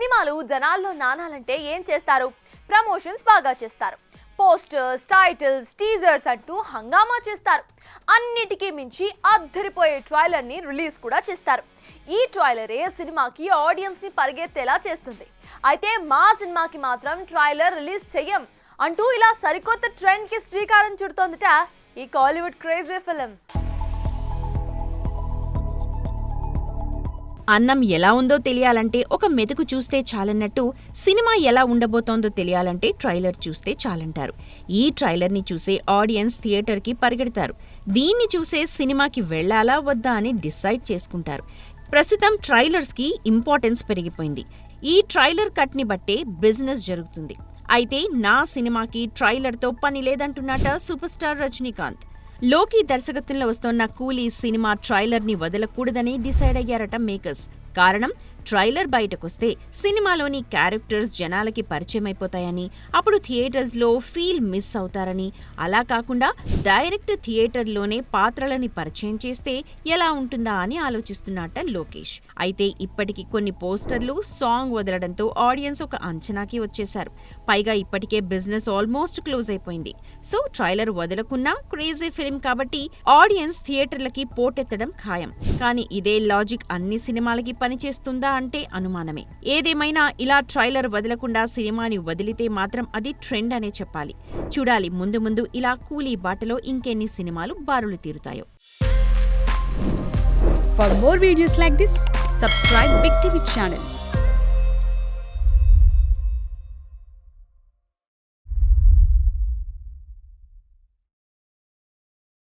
సినిమాలు జనాల్లో నానాలంటే ఏం చేస్తారు? ప్రమోషన్స్ బాగా చేస్తారు. పోస్టర్స్, టైటిల్స్, టీజర్స్ అంటూ హంగామా చేస్తారు. అన్నిటికీ మించి అద్దరిపోయే ట్రైలర్ ని రిలీజ్ కూడా చేస్తారు. ఈ ట్రైలరే సినిమాకి ఆడియన్స్ ని పరిగెత్తేలా చేస్తుంది. అయితే మా సినిమాకి మాత్రం ట్రైలర్ రిలీజ్ చెయ్యం అంటూ ఇలా సరికొత్త ట్రెండ్ కి శ్రీకారం చుడుతోందిట ఈ కాలీవుడ్ క్రేజీ ఫిల్మ్. అన్నం ఎలా ఉందో తెలియాలంటే ఒక మెతుకు చూస్తే చాలన్నట్టు సినిమా ఎలా ఉండబోతోందో తెలియాలంటే ట్రైలర్ చూస్తే చాలంటారు. ఈ ట్రైలర్ని చూసే ఆడియన్స్ థియేటర్కి పరిగెడతారు. దీన్ని చూసే సినిమాకి వెళ్లాలా వద్దా అని డిసైడ్ చేసుకుంటారు. ప్రస్తుతం ట్రైలర్స్కి ఇంపార్టెన్స్ పెరిగిపోయింది. ఈ ట్రైలర్ కట్ని బట్టే బిజినెస్ జరుగుతుంది. అయితే నా సినిమాకి ట్రైలర్తో పని లేదంటున్నట సూపర్ స్టార్ రజనీకాంత్. లోకి దర్శకత్వంలో వస్తోన్న కూలీ సినిమా ట్రైలర్ని వదలకూడదని డిసైడ్ అయ్యారట మేకర్స్. కారణం, ట్రైలర్ బయటకొస్తే సినిమాలోని క్యారెక్టర్స్ జనాలకి పరిచయమైపోతాయని, అప్పుడు థియేటర్స్లో ఫీల్ మిస్ అవుతారని, అలా కాకుండా డైరెక్ట్ థియేటర్లోనే పాత్రలని పరిచయం చేస్తే ఎలా ఉంటుందా అని ఆలోచిస్తున్నట్ట లోకేష్. అయితే ఇప్పటికి కొన్ని పోస్టర్లు, సాంగ్ వదలడంతో ఆడియన్స్ ఒక అంచనాకి వచ్చేశారు. పైగా ఇప్పటికే బిజినెస్ ఆల్మోస్ట్ క్లోజ్ అయిపోయింది. సో ట్రైలర్ వదలకున్నా క్రేజీ ఫిల్మ్ కాబట్టి ఆడియన్స్ థియేటర్లకి పోటెత్తడం ఖాయం. కానీ ఇదే లాజిక్ అన్ని సినిమాలకి పనిచేస్తుందా అంటే అనుమానమే. ఏదేమైనా ఇలా ట్రైలర్ వదలకుండా సినిమాని వదిలితే మాత్రం అది ట్రెండ్ అనే చెప్పాలి. చూడాలి ముందు ముందు ఇలా కూలీ బాటలో ఇంకెన్ని సినిమాలు బారులు తీరుతాయో. For more videos like this, subscribe Big TV channel.